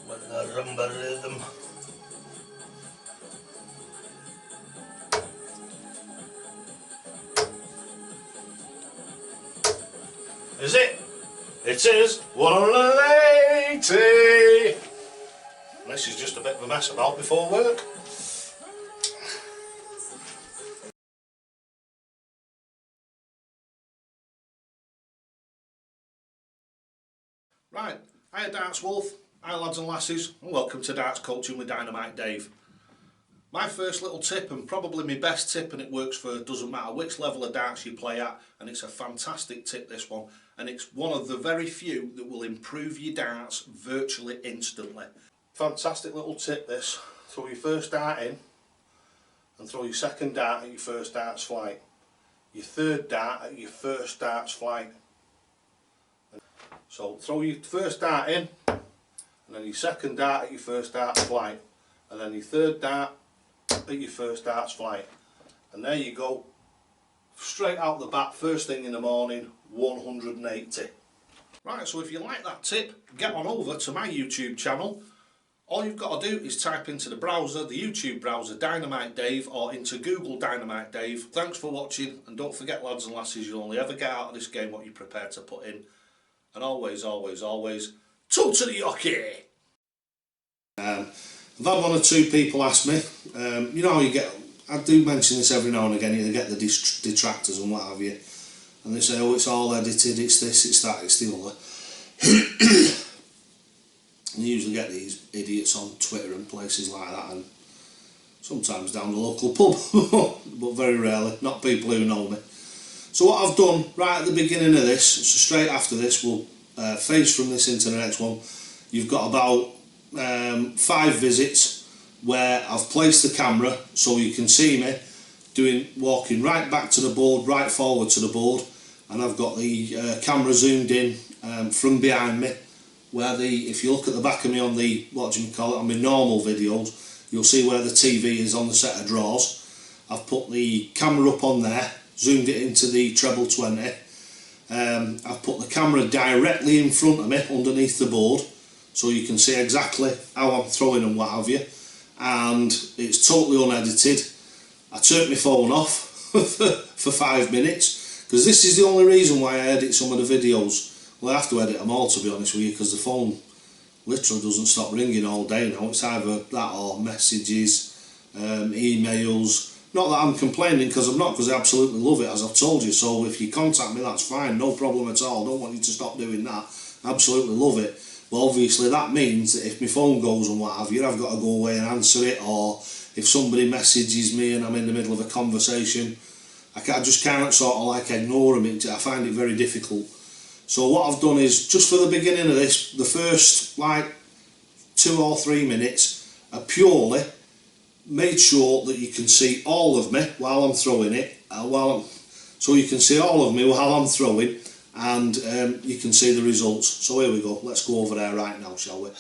with the rumba rhythm. Is it? It is 180! This is just a bit of a mess about before work. Right, hiya Darts Wolf, hi lads and lasses, and welcome to Darts Coaching with Dynamite Dave. My first little tip, and probably my best tip, and it works for doesn't matter which level of darts you play at, and it's a fantastic tip, this one, and it's one of the very few that will improve your darts virtually instantly. Fantastic little tip this. Throw your first dart in and throw your second dart at your first dart's flight, your third dart at your first dart's flight. So throw your first dart in and then your second dart at your first dart's flight, and then your third dart at your first dart's flight, and there you go, straight out the bat, first thing in the morning, 180. Right, so if you like that tip, get on over to my YouTube channel. All you've got to do is type into the browser, the YouTube browser, Dynamite Dave, or into Google Dynamite Dave. Thanks for watching, and don't forget lads and lasses, you'll only ever get out of this game what you're prepared to put in. And always, always, always, totally okay. I've had one or two people ask me, you know how you get, I do mention this every now and again, you get the detractors and what have you, and they say, oh, it's all edited, it's this, it's that, it's the other. And you usually get these idiots on Twitter and places like that, and sometimes down the local pub, but very rarely, not people who know me. So what I've done right at the beginning of this, so straight after this, we'll phase from this into the next one. You've got about 5 visits where I've placed the camera so you can see me walking right back to the board, right forward to the board, and I've got the camera zoomed in from behind me, where if you look at the back of me on the, what do you call it, on my normal videos, you'll see where the TV is on the set of drawers. I've put the camera up on there, zoomed it into the treble 20. I've put the camera directly in front of me underneath the board so you can see exactly how I'm throwing and what have you, and it's totally unedited. I turned my phone off for 5 minutes because this is the only reason why I edit some of the videos. Well, I have to edit them all, to be honest with you, because the phone literally doesn't stop ringing all day now. It's either that or messages, emails. Not that I'm complaining, because I'm not, because I absolutely love it, as I've told you. So if you contact me, that's fine, no problem at all. Don't want you to stop doing that. Absolutely love it. But obviously that means that if my phone goes and what have you, I've got to go away and answer it, or if somebody messages me and I'm in the middle of a conversation, I just can't sort of like ignore them. I find it very difficult. So what I've done is, just for the beginning of this, the first like 2 or 3 minutes are purely made sure that you can see all of me while I'm throwing it, so you can see all of me while I'm throwing, and you can see the results. So here we go, let's go over there right now, shall we?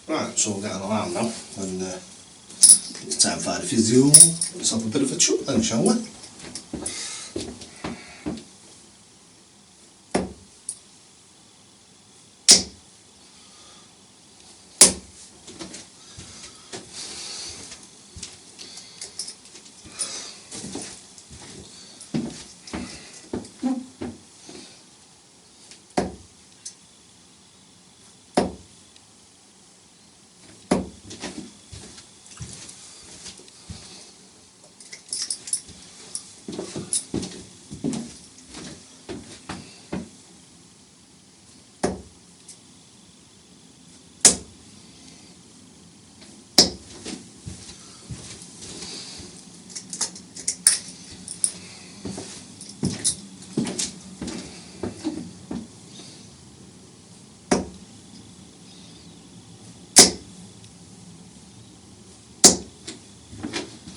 Right, so we'll get an alarm now, and it's time for the physio. Let's have a bit of a chuck then, shall we?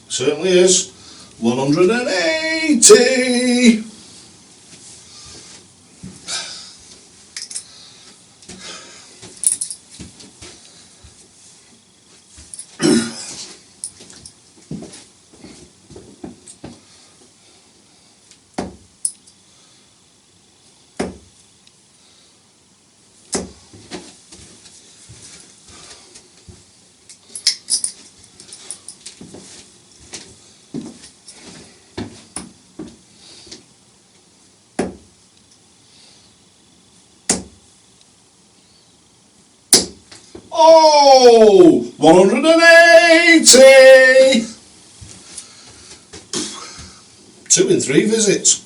Certainly is 180. Oh, 180! 2 in 3 visits.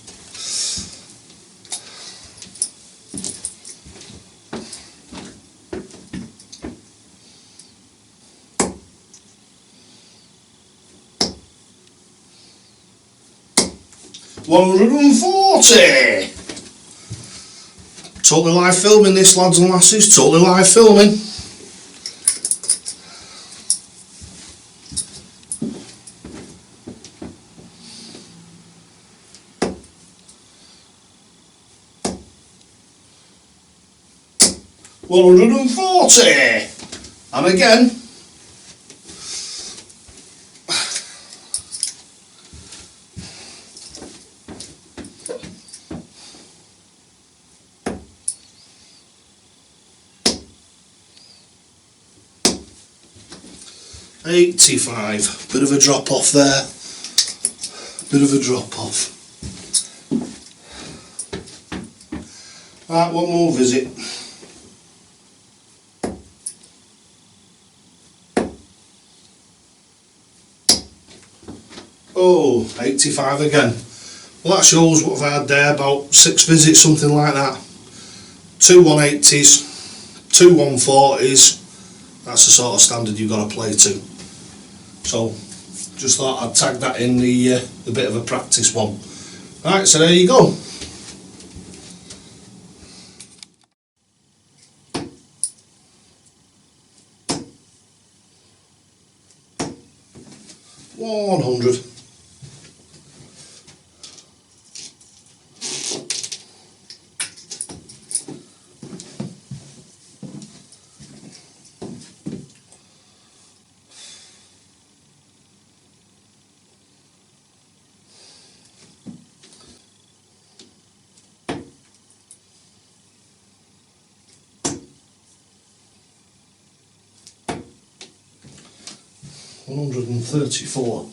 $140. Totally live filming this, lads and lasses, totally live filming. $140. And again. $85. Bit of a drop off there. Bit of a drop off. Right, one more visit. Oh, 85 again. Well, that shows what I've had there, about 6 visits, something like that. 2 180s, 2 140s. That's the sort of standard you've got to play to. So, just thought I'd tag that in the bit of a practice one. Right, so there you go. $100. $134.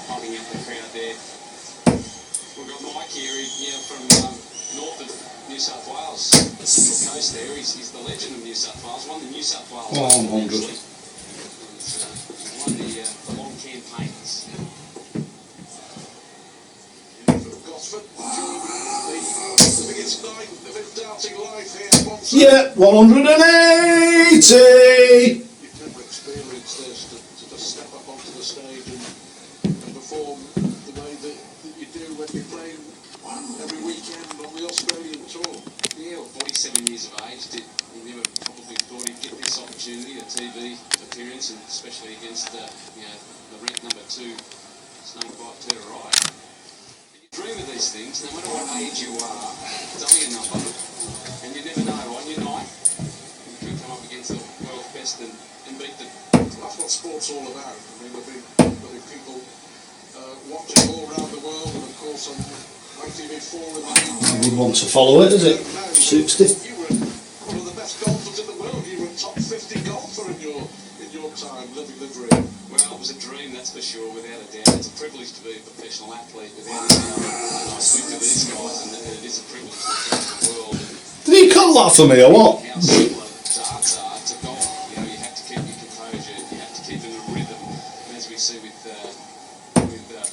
Holding out the crowd there. We've got Mike here from north of New South Wales. The Central Coast there. He's the legend of New South Wales. Won the New South Wales. 100. Won the long campaigns. Yeah, 180. You've never experienced this, to just step up onto the stage and perform the way that you do when you're playing every weekend on the Australian tour. Yeah, well, 47 years of age. He never probably thought he'd get this opportunity, a TV appearance, and especially against the ranked number 2 snakebite Peter Wright. You dream of these things, no matter what age you are. It's only a number, and you never know. On your night, you can come up against the world's best and beat them. That's what sport's all about. I mean, there'll be people watching all around the world, and of course on ITV4 and I would want to follow it, is it? 60. You were one of the best golfers in the world. You were a top 50 golfer in your time living the dream. Well, it was a dream, that's for sure, without a doubt. It's a privilege to be a professional athlete, without a doubt. And I speak to these guys, and it is a privilege to travel the world. Did he call that for me or what? How similar darts are to golf. You know, you have to keep your composure, you have to keep in a rhythm. And as we see with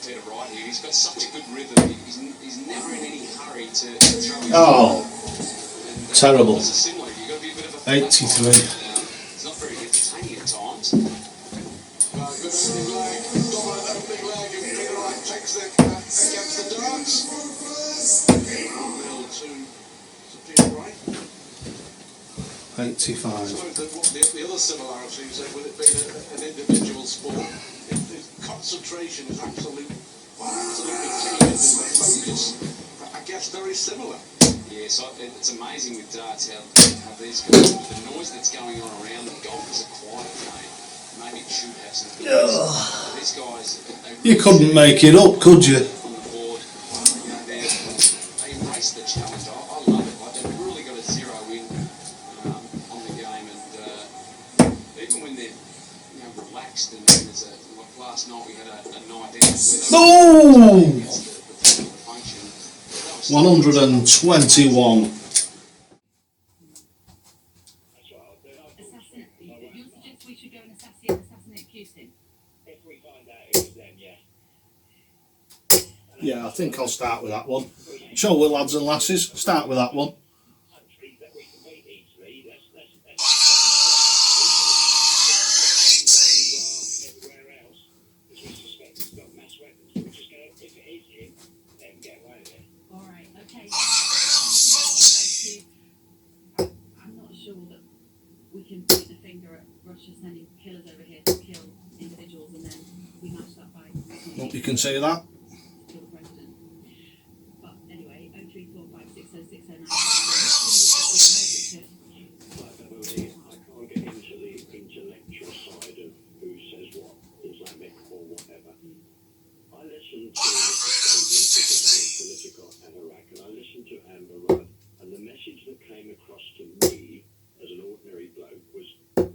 Peter Wright here, he's got such a good rhythm. He's never in any hurry to throw his Terrible. It's similar. You've got to be a bit of a 83. It's not very entertaining at times. Good opening leg, dominant opening leg, and Peter Wright takes it against the darts. Middle to Peter Wright. I 85. suppose that what the other similarity is that with it being an individual sport, concentration is absolutely key, and the focus, I guess, very similar. Yeah, so it's amazing with darts how these guys, with the noise that's going on around them, golf is a quiet game. Maybe it should have some noise. These guys, You couldn't make it up, could you? on the board, you know, they embrace the challenge. I love it. Like, they've really got a zero in on the game, and even when they're relaxed and there's like last night we had a night out where they the function. 121. You suggest we should go and assassinate Putin? If we find out it was them, yeah. Yeah, I think I'll start with that one. Shall we, lads and lasses? Start with that one. Alright, okay. I'm not sure that we can point the finger at Russia sending killers over here to kill individuals and then we match that by Hope you can see that. kill the president. But anyway, 034560609. I can't get into the intellectual side of who says what, Islamic or whatever. I listen to political and Iraq, and I listened to Amber Rudd, and the message that came across to me as an ordinary bloke was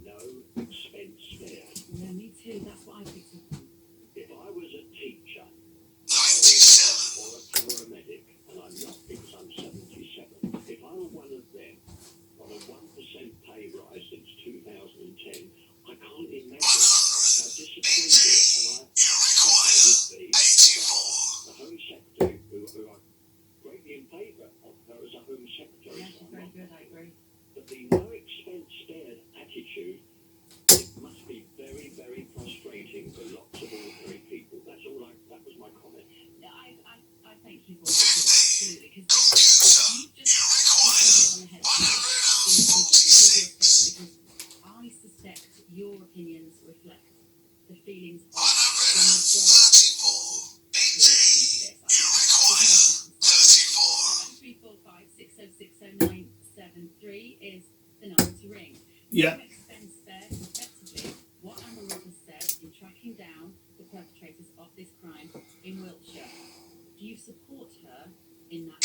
no expense spared. Yeah, me too. That's what I picked up on. If I was a teacher or a paramedic, and I'm not because I'm 77, if I were one of them on a 1% pay rise since 2010, I can't imagine how disappointed and I would be. The Home Secretary, who I'm greatly in favour of her as a Home Secretary. Yeah, she's very good, I agree. But the no expense spared attitude, it must be very, very frustrating for lots of ordinary people. That's all that was my comment. Yeah, I think he's one absolutely, because you just hit the nail on the head because I suspect your opinions reflect the feelings of the majority. 34560600973 is the number to ring. Yeah. No expense spared, effectively what Amber Rudd has said in tracking down the perpetrators of this crime in Wiltshire. Do you support her in that